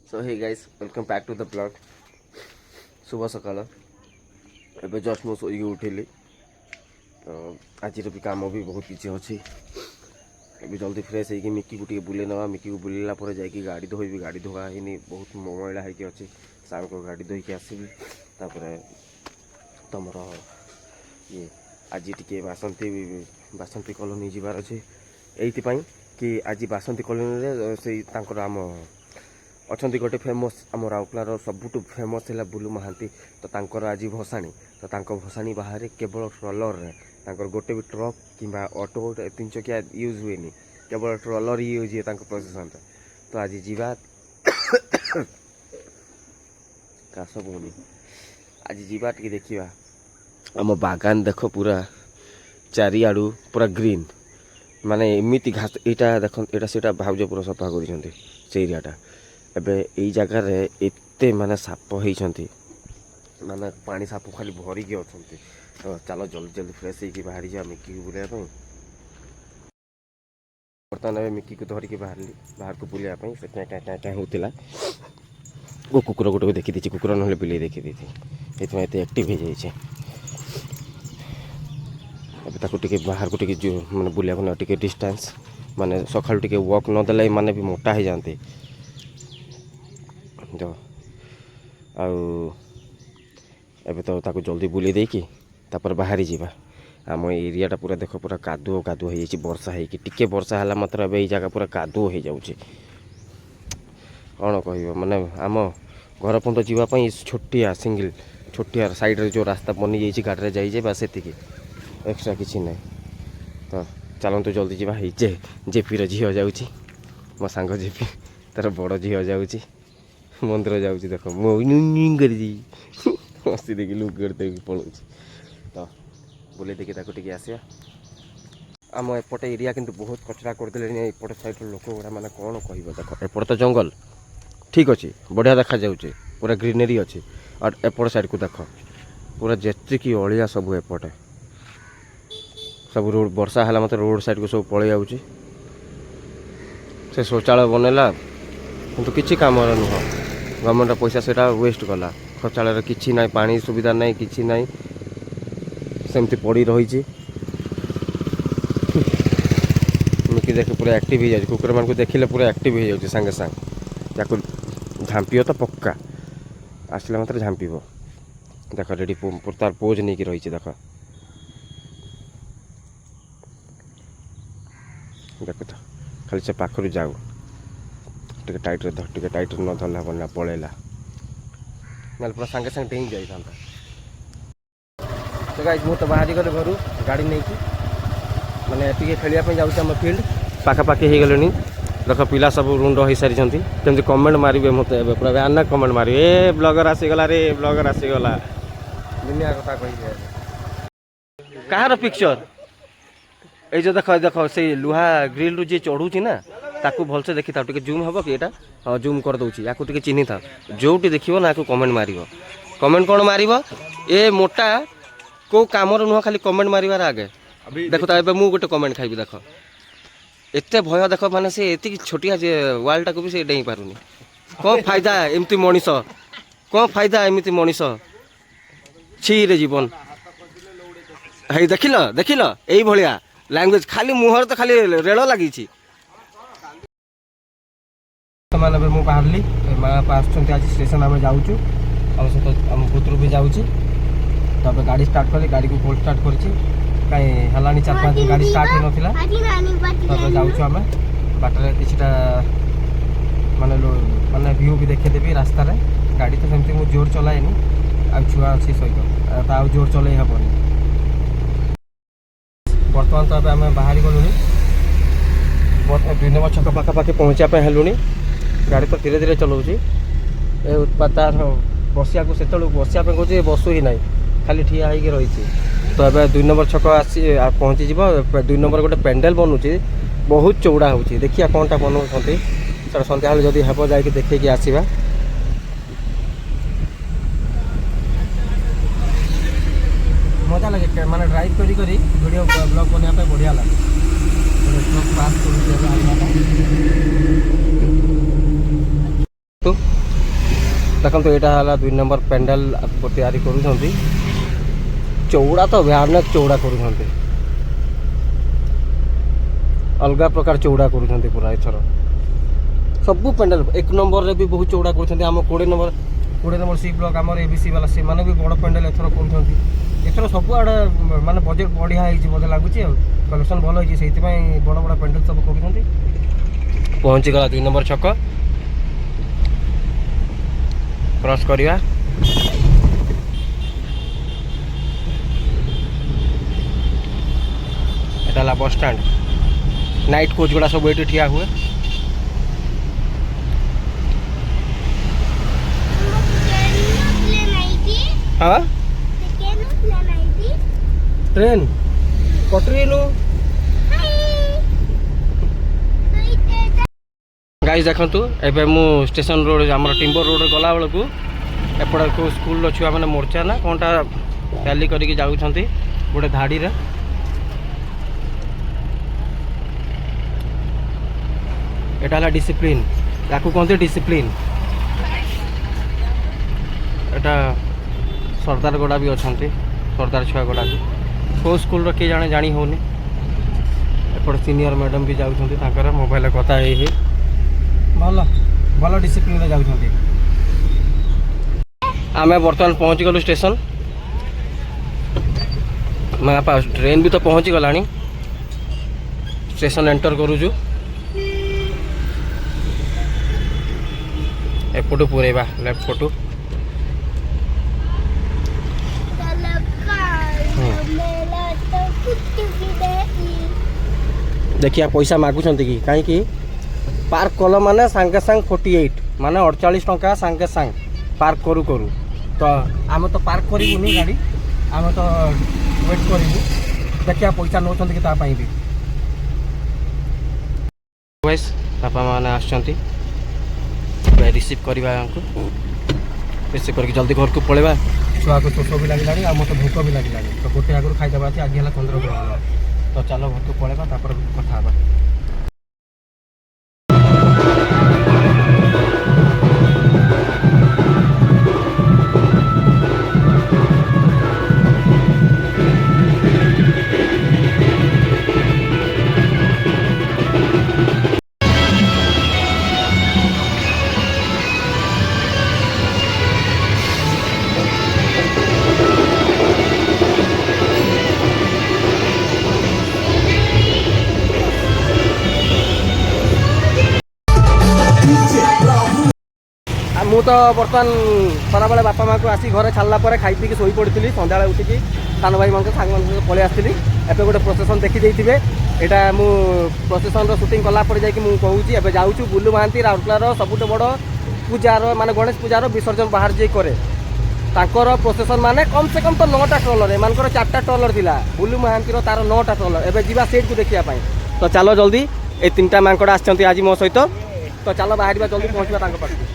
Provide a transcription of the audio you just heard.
So hey guys welcome back to the blog. शुभ सकाल एबे जस्ट मु सोई उठिली तो आज भी काम भी बहुत किसी अच्छी। एबे जल्दी फ्रेश होगी मिक्की को टे बुले ना मिक्की को बुलेला जाकि गाड़ी धोबी गाड़ी धोआ है बहुत मैला होगी अच्छी सार को गाड़ी धोईकी आसबि तुम ये आज टे बासंती कॉलोनी जीवार अच्छे ये कि आज बासंती कॉलोनी से आम अच्छा गोटे फेमस आम राउरकेलार सबुठ फेमस है बुलू महांती तो तांकर आज भसाणी तो भसाणी बाहर केवल ट्रलर रे गोटे भी ट्रक कि ऑटो 3 चकिया यूज हुए केवल ट्रलर ही यूज हुए प्रोसेसन तो आज जीवा काश बोनी आज जीवा टी देखा आम बागान देख पूरा चारिआडू पूरा ग्रीन माने एमती घास यहाँ देख यहाँ से भाउज पूरा सफा कर एरियाटा एबे यही जगार एते माने साप होती माने पानी साप खाली भरिकी अच्छा तो चलो जल्दी जल्दी फ्रेश होगी बाहरी जा मिक्की को बुलाया बर्तमान ए मिक्की को धरिकी बाहर को बुलाया से क्या होता वो कुकुर गोटे देखी देखी कुकुर ना बिले देखी दी ये एक्टिव हो जाए टे बाहर को जो मैंने बुलाया टे डिस्टेंस माने सकाल टे वॉक नदेला माने भी मोटा हो जाते जो आबे तो ताको जल्दी बुले देकी तापर बाहरी जीवा आम एरियाटा पूरा देख पूरा कादुओ कादुओ हो जाए वर्षा टिके वर्षा है मात्र अब ये जगह पूरा कादुओ हो जाऊँ कौन कह माने आम घर पर्यंत जावाई छोटिया सिंगल छोटिया साइड रे जो रास्ता बनी जाइए गाड़ी जाइए बस एतिकी एक्सट्रा किसी ना तो चलतु जल्दी जावा जेपीर झील जाऊँगी मो सांग जेपी तार बड़ झील जाऊँगी मंदिर जाऊँ देख कर हसी देखी लुक करते पलू तो बुले देखी टे आसिया आम एपटे एरिया किंतु बहुत कचरा करदे एपट साइड लोक गुड़ा मैंने कौन कह देख एपट तो जंगल ठीक अच्छे बढ़िया देखा जाऊे पूरा ग्रीनरी अच्छी और एपट साइड को देख पूरा जेतिकी अलिया सब एपटे सब रोड वर्षा है मतलब रोड साइड को सब पलि जाऊँगी से शौचालय बनला किंतु किसी काम नुह गवर्नमेंट पैसा से वेस्ट गला शौचालय किसी ना पानी सुविधा ना कि ना सेमती पड़ी रही मिकी देख पूरा एक्टिव हो जाए कुकुर मान को देखिले पूरा एक्टिव हो जाए सागे सागे या झांपी तो पक्का आसला मात्र झांपी देख रेडी तार पोज नहीं रही देख देख तो खाली से पाखर जाऊ टे टाइट रे धर टे टाइट न धरला पड़ना पलैला ना पूरा सागे सागे डेई जाता तो गाइस मु तो बाहरी गले घर गाड़ी नहीं की मैंने टे खेलिया जाऊँ फील्ड पाखापाखि हो गले देख पिला सब रुंड हो सारी केमती कमेंट मारे मत पूरा आना कमेंट मारे ए ब्लॉगर आसीगला रे ब्लॉगर आसीगला दुनिया कथा कही कहार पिक्चर ये जो देख देख से लुहा ग्रिल रु जी चढ़ुची ना ताकू भलसे देखी था टे जूम हम कि यहाँ हाँ जूम कर दूसरी या टे चिन्ह था जो देखिए ना कमेंट मार कमेंट कौन मार ए मोटा को कम नुह खाली कमेंट मार आगे देख तो मुझे गोटे कमेंट खाइबी देख एत भय देख माने से एति छोटिया वाल टाक भी से डेई पारुनी कौन फायदा एमती मनीष कौन फायदा एमती मनीष छी रे जीवन है देख यही भाया लैंग्वेज खाली मुहर तो खाली रेल लगी मैंने मुझे बाहरली माँ बाप आज स्टेशन आम जाऊँ आम सहित आम पुत्र भी जाऊँ तो गाड़ी स्टार्ट कली गाड़ी को कोल्ड स्टार्ट कर कहीं है 4-5 दिन गाड़ी स्टार्ट हो नाला तो जाऊँ आम बाटर किटा माने माने व्यू भी देखेदेवी रास्तार गाड़ी तो सेमती मुझे जोर चलाएनि आ छुआ अच्छी सहित आउ जोर चल हेनी बर्तमान तो आम बाहरी गलु 2 नंबर छक पाखापाखि पहुँचापी हेलुनी गाड़ी तो धीरे धीरे चलाऊँगी उत्पात तार बसिया को से बसिया कहे बसु ही ना खाली ठिया होगी रही तो अब 2 नंबर छक आसी पहुँची 2 नंबर गोटे पेंडेल बनूची बहुत चौड़ा हो देखिए कौनटा बनाऊँ सर सन्ध्या जदि हम जा देखी आसवा मजा लगे माने ड्राइव करी वीडियो ब्लॉग बनाया बढ़िया लगे पास ଦେଖନ୍ତୁ ଏଇଟା ହେଲା 2 ନମ୍ବର ପେଣ୍ଡାଲ ତିଆରି କରୁଛନ୍ତି। ଚଉଡ଼ା ତ ଭୟାନକ ଚଉଡ଼ା କରୁଛନ୍ତି, ଅଲଗା ପ୍ରକାର ଚଉଡ଼ା କରୁଛନ୍ତି ପୁରା ଏଥର ସବୁ ପେଣ୍ଡାଲ। 1 ନମ୍ବରରେ ବି ବହୁତ ଚଉଡ଼ା କରୁଛନ୍ତି। ଆମ 20 ନମ୍ବର ସି ବ୍ଲକ ଆମର ଏବିସି ବାଲା ସେମାନେ ବି ବଡ଼ ପେଣ୍ଡାଲ ଏଥର କରୁଛନ୍ତି। ଏଥର ସବୁଆଡ଼େ ମାନେ ବଜେଟ୍ ବଢ଼ିଆ ହେଇଛି ବୋଧେ ଲାଗୁଛି, ଆଉ କଲେକ୍ସନ୍ ଭଲ ହେଇଛି, ସେଇଥିପାଇଁ ବଡ଼ ବଡ଼ ପେଣ୍ଡାଲ ସବୁ କରୁଛନ୍ତି। ପହଞ୍ଚିଗଲା 2 ନମ୍ବର ଛକ, କ୍ରସ୍ କରିବା। এটা ହେଲା ବସ୍ ଷ୍ଟାଣ୍ଡ। ନାଇଟ୍ କୋଚ୍ ଗୁଡ଼ା ସବୁ ଏଇଠି ଠିଆ ହୁଏ। ହଁ ट्रेन कटरीनु गाइस देखंतु एबे मु स्टेशन रोड हमर टिम्बर रोड गला बेल को एपड़ को स्कूल रो छुआ माने मोर्चा ना कोनटा रैली करिक जाउछंती गोटे धाड़ी रे। एटा हला डिसिप्लिन, याकू कहते डिसिप्लिन। एटा सरदार गोड़ा भी अच्छे, सरदार छुआ गोड़ा भी को स्कूल किए जाने जानी होनी। एपट सीनियर मैडम भी जाऊँच मोबाइल कथा हे भल भल डिसिप्लिन रे जाउछंती। आमे बर्तमान पहुँच गलु स्टेशन। मैं पास ट्रेन भी तो पहुँची गलानी। स्टेशन एंटर करूछु। एपटू पुरेबा लेफ्ट पटू। देखिए पैसा मागुंट कि कहीं पार्क कल माने सांगे सांग 48 माने 48 टंका सांगे सांग पार्क करू करू। तो आम तो पार्क करूनी गाड़ी, आम तो वेट करूँ। देखिए पैसा नौ कि तापाई भी बापा मैंने आसछंती रिसीव करवा रिसीव करके जल्दी घर को पलैबा। छुआ को शोष भी लगे आम तो भोक भी लगे तो गोटे आगुरी खाईदेवा आज है 15 तो चलो घर को पलैबा तापर कथा। मु तो बर्तमान खरा बेले बापा माँ को आसी घरे छाड़ा पर खाई पी शोई पड़ी सन्ध्या उठिकी सान भाई मान सांग पलि आसती। एवं गोटे प्रोसेसन देखी देते यहाँ मु प्रोसेसन शूटिंग कलापर जा कहूँ जाऊँ बुलू महांती राउरकेलार सबुठ बड़ पूजार माने गणेश पूजार विसर्जन बाहर जे करे तांकर प्रोसेसन माने कम से कम तो 9टा ट्रलर एम 4टा ट्रलर थिला बुलू महांती तार 9टा ट्रलर एवं जीवा सेट को देखा। तो चलो जल्दी ये 3टा मांकड़ आसछंती आज मो सहित। तो चलो बाहर जल्दी पहुँचवा पाखु।